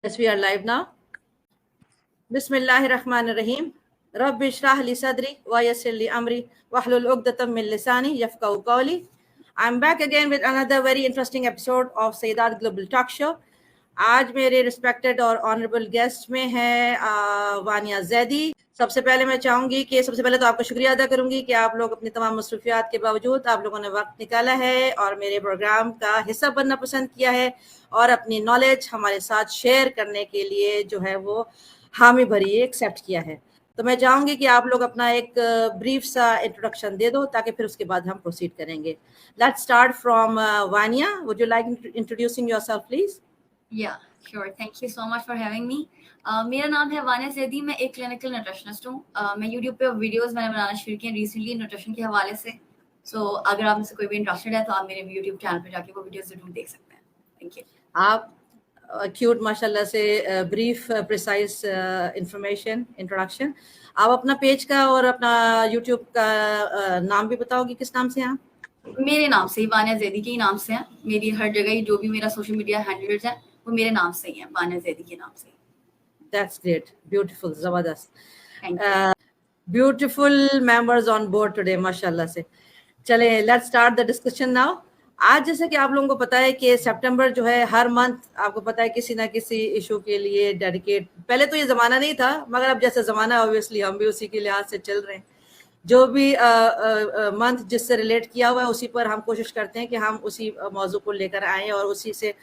Yes, we are live now. Bismillahirrahmanirrahim. Rabbi shrah li sadri wa yassir li amri wahlul 'uqdatam min lisani yafqahu qawli. I'm back again with another very interesting episode of Sayyidat Global Talk Show. आज मेरे respected और honourable guest में है वानिया जैदी। सबसे पहले मैं चाहूंगी कि सबसे पहले तो आपका शुक्रिया अदा करूंगी कि आप लोग अपनी तमाम मसरूफियात के बावजूद आप लोगों ने वक्त निकाला है और मेरे प्रोग्राम का हिस्सा बनना पसंद किया है और अपनी नॉलेज हमारे साथ शेयर करने के लिए जो है वो हामी भरी एक्सेप्ट किया है। तो मैं चाहूंगी कि आप लोग अपना एक ब्रीफ सा इंट्रोडक्शन दे दो ताकि फिर उसके बाद हम प्रोसीड करेंगे। Let's start from Vaniya. Would you like introducing yourself please? Yeah, sure. Thank you so much for having me. मेरा नाम है वानिया जैदी। मैं एक क्लिनिकल न्यूट्रिशनिस्ट हूँ। मैं YouTube पे वीडियोस मैंने बनाना शुरू किए रिसेंटली न्यूट्रिशन के हवाले से। सो अगर आप में से कोई भी इंटरेस्टेड है तो आप मेरे YouTube चैनल पे जाके वो वीडियोस जरूर देख सकते हैं। Thank you. आप क्यूट माशाल्लाह से ब्रीफ प्रिसाइज इंफॉर्मेशन इंट्रोडक्शन। आप अपना पेज का और अपना YouTube का नाम भी बताओगे, किस नाम से हैं आप? मेरे नाम से ही वानिया जैदी के ही नाम से है। मेरी हर जगह जो भी मेरा सोशल मीडिया हैंडल्स है वो मेरे नाम से ही है, वानिया जैदी के नाम से। That's great, beautiful, जबरदस्त, beautiful members on board today, माशाल्लाह से। चले, let's start the discussion now. आज जैसे कि आप लोगों को पता है कि सितंबर जो है हर मंथ आपको पता है किसी ना किसी इशू के लिए डेडिकेट, पहले तो ये जमाना नहीं था मगर अब जैसे जमाना ऑब्वियसली हम भी उसी के लिहाज से चल रहे हैं। जो भी मंथ जिससे रिलेट किया हुआ है उसी पर हम कोशिश करते हैं कि हम उसी मौजू को लेकर आए और उसी से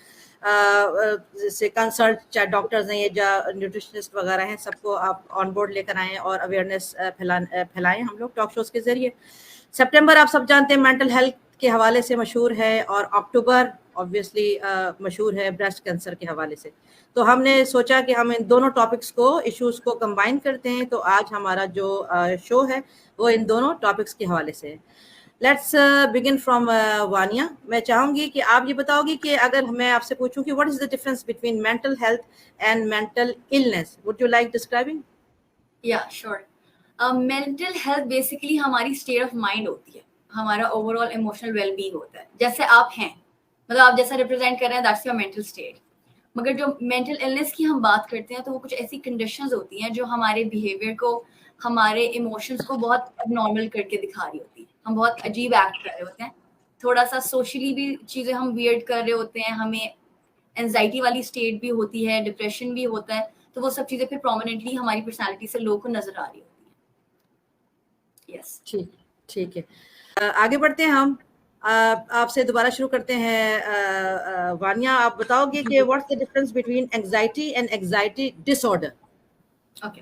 कंसल्ट, चाहे डॉक्टर्स हैं या न्यूट्रिशनिस्ट वगैरह हैं, सबको आप ऑन बोर्ड लेकर आएँ और अवेयरनेस फैलाएं हम लोग टॉक शोज के जरिए। सितंबर आप सब जानते हैं मेंटल हेल्थ के हवाले से मशहूर है और अक्टूबर ऑब्वियसली मशहूर है ब्रेस्ट कैंसर के हवाले से। तो हमने सोचा कि हम इन दोनों टॉपिक्स को, इश्यूज को कंबाइन करते हैं। तो आज हमारा जो शो है वो इन दोनों टॉपिक्स के हवाले से है। Let's begin from Vaniya. मैं चाहूंगी कि आप ये बताओगे कि अगर मैं आपसे पूछूं कि what is the difference between mental health and mental illness, would you like describing? या श्योर। मेंटल हेल्थ बेसिकली हमारी स्टेट ऑफ माइंड होती है, हमारा ओवरऑल इमोशनल वेलबींग होता है। जैसे आप हैं, मतलब आप जैसा रिप्रेजेंट कर रहे हैं, दैट्स योर मेंटल स्टेट। मगर जो मेंटल इलनेस की हम बात करते हैं तो वो कुछ ऐसी कंडीशंस होती हैं जो हमारे बिहेवियर को, हमारे इमोशंस को बहुत नॉर्मल करके दिखा रही होती है। हम बहुत अजीब एक्ट कर रहे होते हैं, थोड़ा सा सोशली भी चीज़ें हम वियर्ड कर रहे होते हैं, हमें एंजाइटी वाली स्टेट भी होती है, डिप्रेशन भी होता है। तो वो सब चीज़ें फिर प्रोमिनेंटली हमारी पर्सनैलिटी से लोगों को नजर आ रही होती है। यस, ठीक है। आगे बढ़ते हैं हम। आपसे दोबारा शुरू करते हैं। वानिया, आप बताओगे कि what's the difference between anxiety and anxiety disorder? Okay,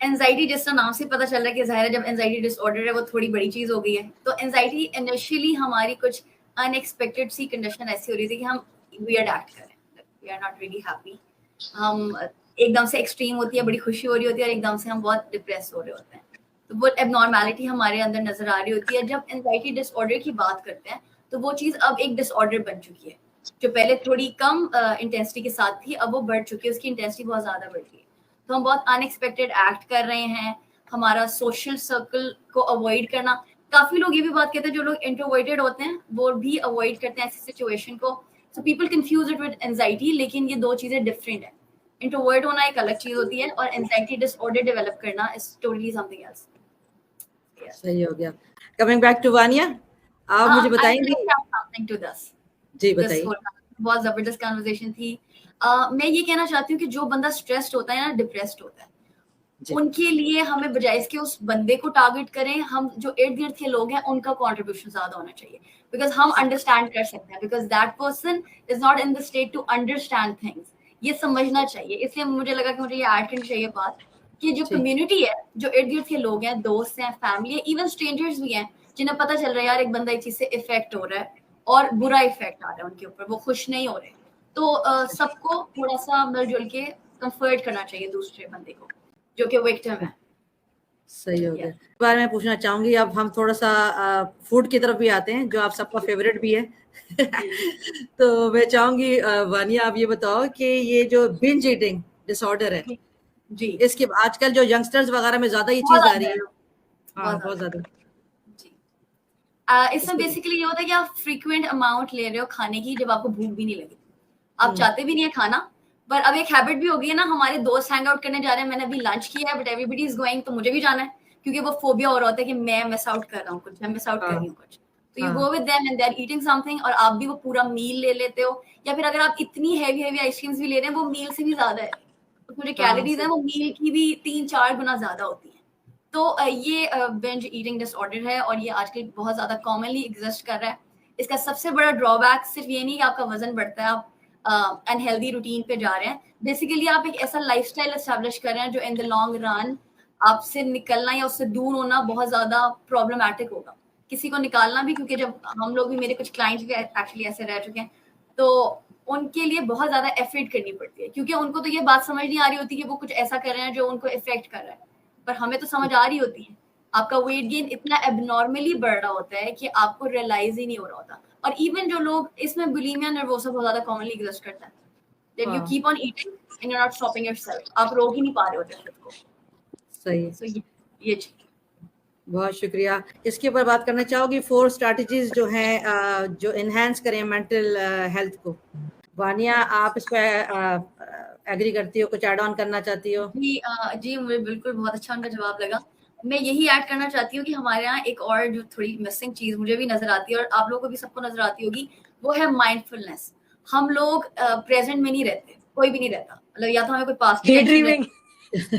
anxiety जिस तरह नाम से पता चल रहा है कि ज़ाहिर है जब एंजाइटी डिसऑर्डर है वो थोड़ी बड़ी चीज़ हो गई है। तो एंजाइटी इनिशियली हमारी कुछ अनएक्सपेक्टेड सी कंडीशन ऐसी हो रही थी कि हम वियर्ड एक्ट कर रहे हैं, we are not really happy. हम एकदम से एक्सट्रीम होती है, बड़ी खुशी हो रही होती है और एकदम से हम बहुत डिप्रेस हो रहे होते हैं। तो वो एबनॉर्मैलिटी हमारे अंदर नजर आ रही होती है। जब एंजाइटी डिसऑर्डर की बात करते हैं तो वो चीज़ अब एक डिसऑर्डर बन चुकी है। जो पहले थोड़ी कम इंटेंसिटी के साथ थी, अब वो बढ़ चुकी है, उसकी इंटेंसिटी बहुत ज़्यादा बढ़ गई है। तो हम बहुत अनएक्सपेक्टेड एक्ट कर रहे हैं। हमारा सोशल सर्कल को अवॉइड करना, काफ़ी लोग ये भी बात कहते हैं, जो लोग इंट्रोवर्टेड होते हैं वो भी अवॉइड करते हैं ऐसी सिचुएशन को। So people confuse it with anxiety, लेकिन ये दो चीज़ें डिफरेंट है। इंट्रोवर्ट होना एक अलग चीज़ होती है और एंजाइटी डिसऑर्डर डेवलप करना इज टोटली समथिंग एल्स। सही हो गया। कमिंग बैक टू वानिया, आप मुझे बताएंगे? Something to this. जी बताइए। बहुत जबरदस्त कन्वर्सेशन थी। मैं ये कहना चाहती हूँ कि जो बंदा स्ट्रेस्ड होता है ना, डिप्रेस्ड होता है, उनके लिए हमें बजाय इसके उस बंदे को टारगेट करें, हम जो इर्द गिर्द के लोग हैं उनका कंट्रीब्यूशन ज्यादा होना चाहिए। बिकॉज हम अंडरस्टैंड कर सकते हैं, because that person is not in the state to understand things. ये समझना चाहिए। इसलिए मुझे लगा कि मुझे ये ऐड करनी चाहिए बात कि जो कम्युनिटी है, जो इर्द गिर्द के लोग हैं, दोस्त हैं, फैमिली है, इवन स्ट्रेंजर्स भी हैं, जिन्हें पता चल रहा है यार एक बंदा एक चीज से इफेक्ट हो रहा है और बुरा इफेक्ट आ रहा है उनके ऊपर, वो खुश नहीं हो रहे, तो सबको थोड़ा सा मिलजुल के कंफर्ट करना चाहिए दूसरे बंदे को जो कि विक्टिम है। सही हो गया। इस बार मैं पूछना चाहूंगी, अब हम थोड़ा सा फूड की तरफ भी आते हैं जो आप सबका फेवरेट भी है। तो मैं चाहूंगी वानिया, आप ये बताओ कि ये जो बिंज ईटिंग डिसऑर्डर है जी, इसके आजकल जो यंगस्टर्स वगैरह में ज्यादा ये चीज आ रही है। हाँ, बहुत ज्यादा जी। इसमें बेसिकली ये होता है कि आप फ्रीक्वेंट अमाउंट ले रहे हो खाने की जब आपको भूख भी नहीं लगी। आप चाहते भी नहीं है खाना, पर अब एक हैबिट भी हो गई है ना, हमारे दोस्त हैंग आउट करने जा रहे हैं, मैंने अभी लंच किया है बट एवरीबडी इज गोइंग, तो मुझे भी जाना है, क्योंकि वो फोबिया हो रहा होता है कि मैं मिस आउट कर रहा हूँ कुछ, मैं मिस आउट कर हाँ रही हूँ कुछ। तो यू हाँ go with them and they are eating something, और आप भी वो पूरा मील ले लेते हो, या फिर अगर आप इतनी हैवी हैवी आइसक्रीम्स भी ले रहे हैं, वो मील से भी ज्यादा है, उसमें जो हाँ कैलोरीज है वो मील की भी 3-4 गुना ज्यादा होती है। तो ये बिंज ईटिंग डिसऑर्डर है, और ये आजकल बहुत ज्यादा कॉमनली एग्जिस्ट कर रहा है। इसका सबसे बड़ा ड्रॉबैक सिर्फ ये नहीं कि आपका वजन बढ़ता है, आप अनहेल्दी रूटीन पे जा रहे हैं, बेसिकली आप एक ऐसा लाइफस्टाइल एस्टैब्लिश कर रहे हैं जो इन द लॉन्ग रन आपसे निकलना या उससे दूर होना बहुत ज्यादा प्रॉब्लमैटिक होगा, किसी को निकालना भी, क्योंकि जब हम लोग भी, मेरे कुछ क्लाइंट्स भी एक्चुअली ऐसे रह चुके हैं, तो उनके लिए बहुत ज्यादा एफर्ट करनी पड़ती है, क्योंकि उनको तो ये बात समझ नहीं आ रही होती कि वो कुछ ऐसा कर रहे हैं जो उनको इफेक्ट कर रहा है, पर हमें तो समझ आ रही होती है। आपका वेट गेन इतना एबनॉर्मली बढ़ रहा होता है कि आपको रियलाइज ही नहीं हो रहा होता। और इवन जो लोग, इसमें बुलिमिया नर्वोसा बहुत ज्यादा कॉमनली एग्जिस्ट करता है, दैट यू हाँ keep on eating and you are not stopping yourself, आप रोक ही नहीं पा रहे होते खुद को। सही है। सो ये चीज। बहुत शुक्रिया। इसके ऊपर बात करना चाहोगी 4 स्ट्रैटेजीज जो हैं जो एनहांस करें मेंटल हेल्थ को। वानिया, आप इस पर एग्री करती हो, कुछ ऐड ऑन करना चाहती हो? जी मुझे बिल्कुल बहुत अच्छा उनका जवाब लगा। मैं यही ऐड करना चाहती हूँ कि हमारे यहाँ एक और जो थोड़ी मिसिंग चीज मुझे भी नजर आती है और आप लोगों को भी सबको नजर आती होगी, वो है माइंडफुलनेस। हम लोग प्रेजेंट में नहीं रहते, कोई भी नहीं रहता, मतलब या तो हमें कोई पास्ट की टेंशन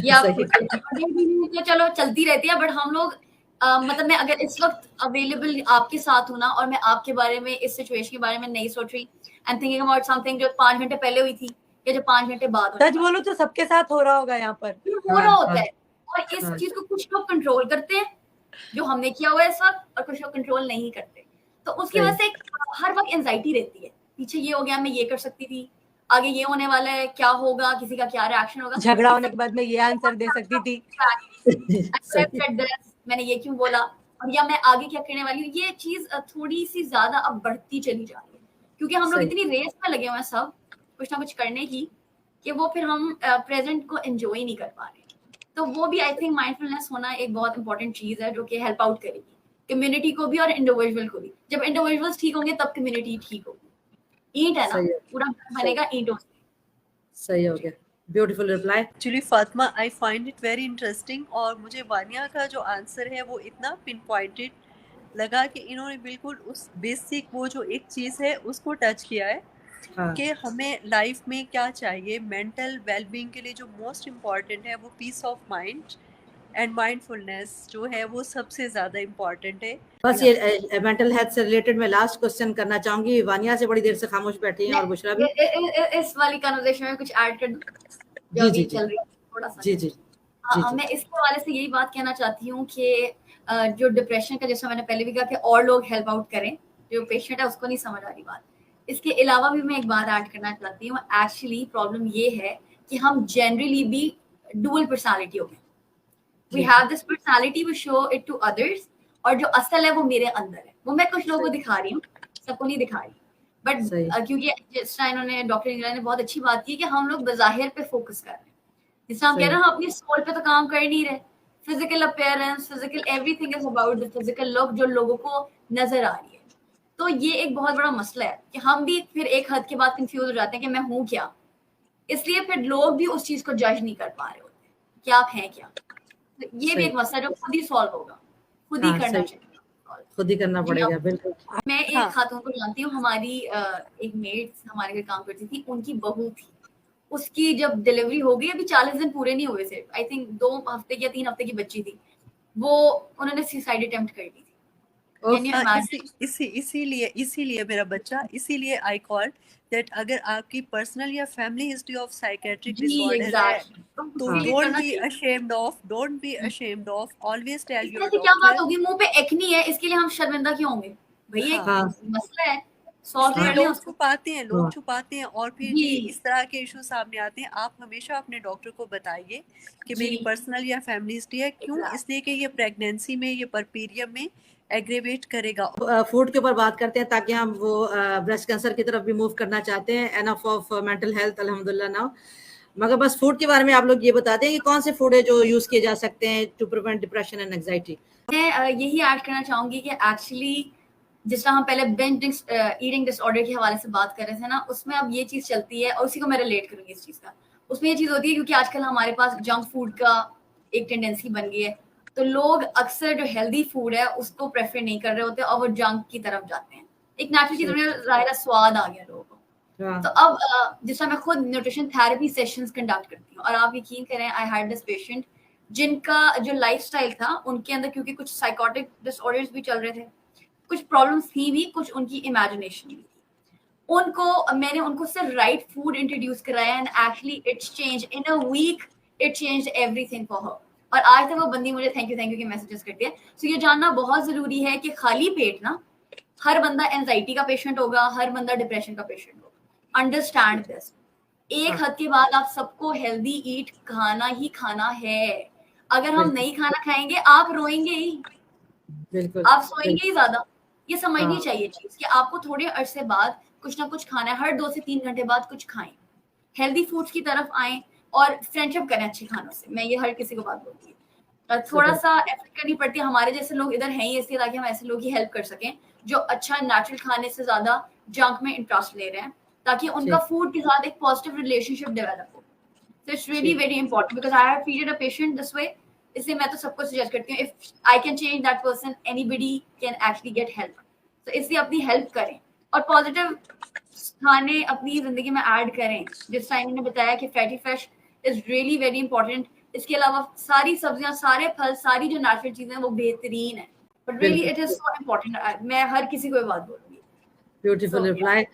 या सही है। तो चलो चलती रहती है, बट हम लोग मतलब मैं अगर इस वक्त अवेलेबल आपके साथ हूं ना, और मैं आपके बारे में, इस सिचुएशन के बारे में नहीं सोच रही एंड थिंकिंग अबाउट समथिंग जो 5 घंटे पहले हुई थी या जो 5 घंटे बाद सच बोलो तो सबके साथ हो रहा होगा यहाँ पर, हो रहा होता है। और इस हाँ। चीज को कुछ लोग कंट्रोल करते हैं जो हमने किया हुआ है इस वक्त, और कुछ लोग कंट्रोल नहीं करते, तो उसकी वजह से हर वक्त एंजाइटी रहती है, पीछे ये हो गया, मैं ये कर सकती थी, आगे ये होने वाला है, क्या होगा, किसी का क्या रिएक्शन होगा, झगड़ा होने के बाद मैं ये आंसर दे सकती थी, मैंने ये क्यों बोला, और या मैं आगे क्या करने वाली हूँ, ये चीज थोड़ी सी ज्यादा अब बढ़ती चली जा रही है, क्योंकि हम लोग इतनी रेस में लगे हुए हैं सब कुछ ना कुछ करने की, कि वो फिर हम प्रेजेंट को एंजॉय नहीं कर पा रहे। तो वो भी आई थिंक माइंडफुलनेस होना एक बहुत इंपॉर्टेंट चीज है जो कि हेल्प आउट करेगी कम्युनिटी को भी और इंडिविजुअल को भी। जब इंडिविजुअल्स ठीक होंगे तब कम्युनिटी ठीक होगी। ईंट है ना, पूरा बनेगा ईंटों से। सही हो गया, beautiful reply. Actually Fatima, I find it very interesting, और मुझे वानिया का जो आंसर है वो इतना पिन पॉइंटेड लगा कि इन्होंने बिल्कुल उस बेसिक वो जो एक चीज़ है उसको टच किया है। हाँ। कि हमें लाइफ में क्या चाहिए। मेंटल वेलबींग के लिए जो मोस्ट इम्पॉर्टेंट है वो piece of mind and mindfulness जो है वो सबसे ज़्यादा इम्पॉर्टेंट है। बस ये मेंटल हेल्थ से रिलेटेड मैं लास्ट क्वेश्चन करना चाहूंगी। वानिया से बड़ी देर से खामोश बैठी हैं और बुशरा भी। इस वाली कन्वर्सेशन में कुछ ऐड कर दूं जी जी चल रही है थोड़ा सा। जी जी जी मैं इसके हवाले से यही बात कहना चाहती हूँ कि जो डिप्रेशन का, जैसा मैंने पहले भी कहा कि और लोग हेल्प आउट करें, जो पेशेंट है उसको नहीं समझ आ रही बात। इसके अलावा भी मैं एक बात ऐड करना चाहती हूँ। एक्चुअली प्रॉब्लम ये है कि हम जनरली भी डुअल पर्सनालिटी हो गए। We have this personality, we show it to others, और जो असल है वो मेरे अंदर है, वो मैं कुछ लोगों को दिखा रही हूँ, सबको नहीं दिखा रही। बट क्योंकि जिस तरह इन्होंने, डॉक्टर इंदिरा ने बहुत अच्छी बात की कि हम लोग बज़ाहिर पे फोकस कर रहे हैं, जिस हम कह रहे हैं हम अपनी सोल पे तो काम कर नहीं रहे। Physical appearance, physical everything is about the physical look जो लोगों को नजर आ रही है। तो ये एक बहुत बड़ा मसला है कि हम भी फिर एक हद के बाद कंफ्यूज हो जाते हैं कि मैं हूँ क्या, इसलिए फिर लोग भी उस चीज को जज नहीं कर पा रहे होते कि आप हैं क्या। तो ये भी एक मसला जो खुद ही सॉल्व होगा, खुद ही करना चाहिए, खुद ही करना पड़ेगा। बिल्कुल। मैं एक खातून को जानती हूँ, हमारी एक मेड हमारे घर काम करती थी, उनकी बहू थी, उसकी जब डिलीवरी हो गई, अभी 40 दिन पूरे नहीं हुए थे, आई थिंक 2 हफ्ते या 3 हफ्ते की बच्ची थी, वो उन्होंने सुसाइड अटेम्प्ट कर ली थी। इसीलिए मेरा बच्चा, इसीलिए आई कॉल्ड दैट अगर आपकी पर्सनल या family history of psychiatric disorder है तो don't be ashamed of always tell your doctor. क्या बात होगी, मुंह पे एक्नी है, इसके लिए हम शर्मिंदा क्यों होंगे भैया? मसला है, लोग छुपाते हैं और फिर इस तरह के इशू सामने आते हैं। आप हमेशा अपने डॉक्टर को बताइए कि मेरी पर्सनल या फैमिली हिस्ट्री है। क्यों? इसलिए कि ये प्रेगनेंसी में, ये परपीरियम में एग्रेवेट करेगा। फूड के ऊपर बात करते हैं ताकि हम वो ब्रेस्ट कैंसर की तरफ भी मूव करना चाहते हैं। एनफ ऑफ मेंटल हेल्थ अल्हम्दुलिल्लाह नाउ। मगर बस फूड के बारे में आप लोग ये बताते हैं कि कौन से फूड है जो यूज किए जा सकते हैं to prevent depression and anxiety. मैं यही ऐड करना चाहूंगी कि एक्चुअली जिस तरह हम पहले बिंज ईटिंग डिसऑर्डर के हवाले से बात कर रहे थे ना, उसमें अब ये चीज चलती है और उसी को मैं रिलेट करूंगी इस चीज का। उसमें ये चीज होती है क्योंकि आजकल हमारे पास जंक फूड का एक टेंडेंसी बन गई है, तो लोग अक्सर जो हेल्दी फूड है उसको प्रेफर नहीं कर रहे होते और वो जंक की तरफ जाते हैं। एक नेचुरल चीज में ज़ाहिर स्वाद आ गया लोगों को। हाँ, तो अब जिस तरह मैं खुद न्यूट्रिशन थेरेपी सेशंस कंडक्ट करती हूँ और आप यकीन करें आई हैड दिस पेशेंट जिनका जो लाइफस्टाइल था उनके अंदर क्योंकि कुछ साइकोटिक डिसऑर्डर्स भी चल रहे थे, कुछ प्रॉब्लम्स थी भी, कुछ उनकी इमेजिनेशन भी थी। मैंने उनको सिर्फ राइट फूड इंट्रोड्यूस कराया and actually it's change in a week, it change everything for her. और आज तक वो बंदी मुझे थैंक यू के मैसेजेस करती है। सो ये जानना बहुत जरूरी है कि खाली पेट ना हर बंदा एंजाइटी का पेशेंट होगा, हर बंदा डिप्रेशन का पेशेंट होगा। Understand this. एक हद के बाद आप सबको हेल्दी ईट खाना ही खाना है। अगर हम नहीं खाना खाएंगे आप रोएंगे ही, बिल्कुल आप सोएंगे ही ज्यादा। ये समझनी हाँ। चाहिए चीज कि आपको थोड़े अरसे बाद कुछ ना कुछ खाना है, हर 2 से 3 घंटे बाद कुछ खाएं, हेल्दी फूड्स की तरफ आएं और फ्रेंडशिप करें अच्छे खानों से। मैं ये हर किसी को बात बोलती हूँ। थोड़ा सा एफर्ट करनी पड़ती है, हमारे जैसे लोग इधर हैं ही इसलिए ताकि हम ऐसे लोग की हेल्प कर सकें जो अच्छा नेचुरल खाने से ज्यादा जंक में इंटरेस्ट ले रहे हैं, ताकि उनका फूड के साथ एक पॉजिटिव रिलेशनशिप डेवलप हो। So it's really very important because I have treated a patient this way. इसलिए मैं तो सबको सजेस्ट करती हूँ if I can change that person, anybody can actually get help. So इसलिए अपनी हेल्प करें और पॉजिटिव खाने अपनी जिंदगी में ऐड करें। जिस टाइम मैंने बताया कि fatty fish is really very important. इसके अलावा सारी सब्जियां, सारे फल, सारी जो नेचुरल चीजें हैं वो बेहतरीन है, but really it is so important. मैं हर किसी को ये बात बोलूंगी। Beautiful So, reply,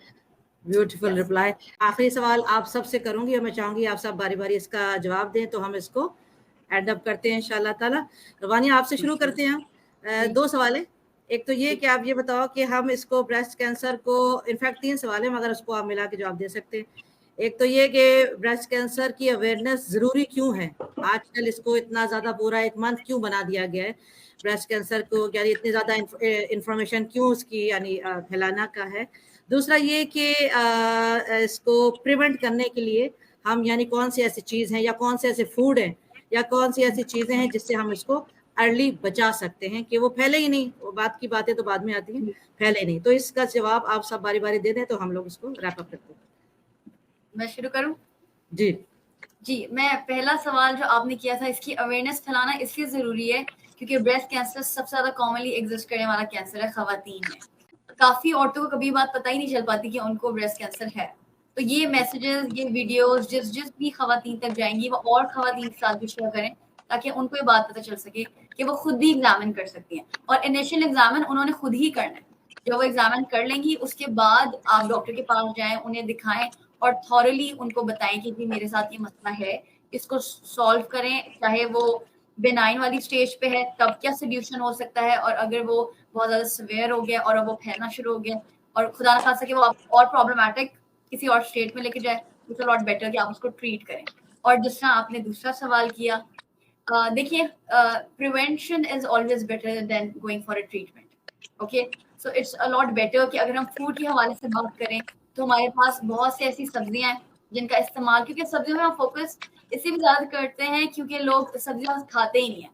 beautiful Yes. Reply. आखिरी सवाल आप सबसे करूंगी और मैं चाहूंगी आप सब बारी बारी इसका जवाब दें तो हम इसको एंड अप करते हैं इंशाल्लाह ताला। रवानिया आपसे शुरू करते हैं हम। 2 सवाल है। एक तो ये कि आप ये बताओ कि हम इसको ब्रेस्ट कैंसर को, इनफैक्ट 3 सवाल है मगर उसको आप मिला के जवाब दे सकते हैं। एक तो ये कि ब्रेस्ट कैंसर की अवेयरनेस ज़रूरी क्यों है आजकल, इसको इतना ज़्यादा पूरा एक मंथ क्यों बना दिया गया है ब्रेस्ट कैंसर को, यानी इतनी ज़्यादा इंफॉर्मेशन क्यों उसकी यानी फैलाना का है। दूसरा ये कि इसको प्रिवेंट करने के लिए हम यानी कौन सी ऐसी चीज़ हैं या कौन से ऐसे फूड हैं या कौन सी ऐसी चीज़ें हैं जिससे हम इसको अर्ली बचा सकते हैं कि वो फैले ही नहीं। वो बात की बातें तो बाद में आती हैं, फैले नहीं। तो इसका जवाब आप सब बारी बारी दे दें तो हम लोग इसको रैप अप करते हैं। मैं शुरू करूं? जी जी, मैं पहला सवाल जो आपने किया था, इसकी अवेयरनेस फैलाना इसलिए जरूरी है क्योंकि ब्रेस्ट कैंसर सबसे ज्यादा कॉमनली एग्जिस्ट करने वाला कैंसर है खवातीन में। काफी औरतों को कभी बात पता ही नहीं चल पाती कि उनको ब्रेस्ट कैंसर है। तो ये मैसेजेस, ये वीडियोस जिस भी खवातीन तक जाएंगी वो और खवातीन के साथ भी शेयर करें ताकि उनको ये बात पता चल सके कि वो खुद भी एग्जामिन कर सकती हैं। और इनिशियल एग्जामिन उन्होंने खुद ही करना है। जब वो एग्जामिन कर लेंगी उसके बाद आप डॉक्टर के पास जाएं, उन्हें दिखाएं और थॉरली उनको बताएं कि मेरे साथ ये मसला है, इसको सॉल्व करें। चाहे वो बेनाइन वाली स्टेज पे है तब क्या सोल्यूशन हो सकता है, और अगर वो बहुत ज्यादा सिवियर हो गया और अब वो फैलना शुरू हो गया और खुदा ना खासा कि वो आप और प्रॉब्लमैटिक किसी और स्टेट में लेके जाए, इट्स अ लॉट बेटर कि आप उसको ट्रीट करें। और जिस तरह आपने दूसरा सवाल किया, देखिए prevention is always better than going for a treatment. Okay, so it's a lot better कि अगर हम फूड के हवाले से बात करें तो हमारे पास बहुत सी ऐसी सब्जियां हैं जिनका इस्तेमाल, क्योंकि सब्जियों में हम फोकस इसलिए भी ज्यादा करते हैं क्योंकि लोग सब्जियां खाते ही नहीं है।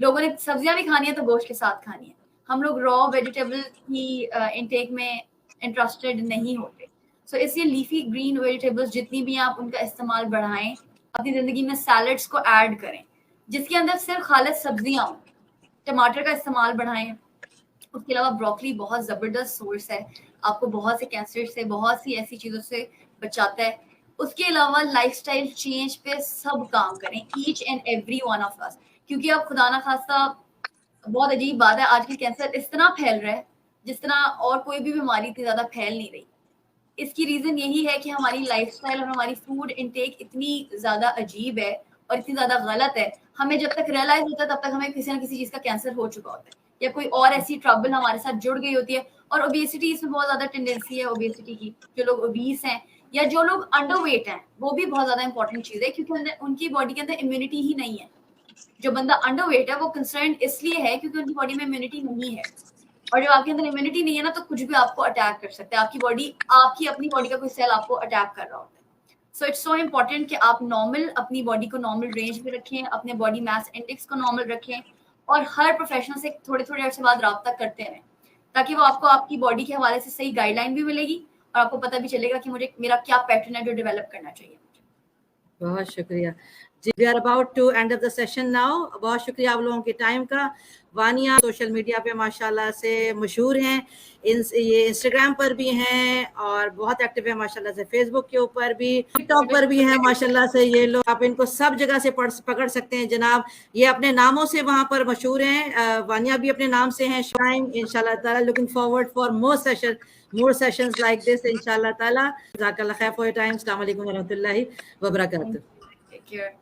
लोगों ने सब्जियां भी खानी है तो गोश्त के साथ खानी है। हम लोग रॉ वेजिटेबल की इनटेक में इंटरेस्टेड नहीं होते। सो इसलिए लीफी ग्रीन वेजिटेबल्स जितनी भी आप उनका इस्तेमाल बढ़ाएं, अपनी जिंदगी में सैलड्स को ऐड करें जिसके अंदर सिर्फ खालिद सब्जियां हों। टमाटर का इस्तेमाल बढ़ाएं। उसके अलावा ब्रोकली बहुत जबरदस्त सोर्स है, आपको बहुत से कैंसर से, बहुत सी ऐसी चीजों से बचाता है। उसके अलावा लाइफस्टाइल चेंज पे सब काम करें, each and every one of us, क्योंकि अब खुदा ना खास्ता बहुत अजीब बात है, आजकल कैंसर इस तरह फैल रहा है जिस तरह और कोई भी बीमारी इतनी ज्यादा फैल नहीं रही। इसकी रीजन यही है कि हमारी लाइफस्टाइल और हमारी फूड इनटेक इतनी ज्यादा अजीब है और इतनी ज्यादा गलत है। हमें जब तक रियलाइज होता है तब तक हमें किसी ना किसी चीज का कैंसर हो चुका होता है या कोई और ऐसी ट्रबल हमारे साथ जुड़ गई होती है। और ओबेसिटी, इसमें बहुत ज्यादा टेंडेंसी है ओबेसिटी की। जो लोग ओबीस हैं या जो लोग अंडरवेट हैं वो भी बहुत ज्यादा इंपॉर्टेंट चीज है, क्योंकि उनकी बॉडी के अंदर इम्यूनिटी ही नहीं है। जो बंदा अंडरवेट है वो कंसर्न इसलिए है क्योंकि उनकी बॉडी में इम्यूनिटी नहीं है, और जब आपके अंदर इम्यूनिटी नहीं है ना तो कुछ भी आपको अटैक कर सकता है। आपकी बॉडी, आपकी अपनी बॉडी का कोई सेल आपको अटैक कर रहा होता है। सो इट्स सो इम्पोर्टेंट कि आप नॉर्मल, अपनी बॉडी को नॉर्मल रेंज में रखें, अपने बॉडी मास इंडेक्स को नॉर्मल रखें और हर प्रोफेशनल से थोड़े थोड़े अर्से बाद रब्ता करते रहें। ताकि वो आपको आपकी बॉडी के हवाले से सही गाइडलाइन भी मिलेगी और आपको पता भी चलेगा कि मुझे मेरा क्या पैटर्न है जो डेवलप करना चाहिए। बहुत शुक्रिया जी। We are about to end of the session now. बहुत शुक्रिया आप लोगों के टाइम का। वानिया सोशल मीडिया पे माशाल्लाह से मशहूर हैं, ये इंस्टाग्राम पर भी हैं और बहुत एक्टिव है माशाल्लाह से, फेसबुक के ऊपर भी, टिकटॉक पर भी हैं माशाल्लाह से ये लोग। आप इनको सब जगह से पकड़ सकते हैं जनाब, ये अपने नामों से वहाँ पर मशहूर हैं। वानिया भी अपने नाम से हैं। इंशाल्लाह ताला looking forward for more sessions like this inshallah taala. Jazakallah khair for your time. Assalamu alaikum warahmatullahi wabarakatuh. Take care.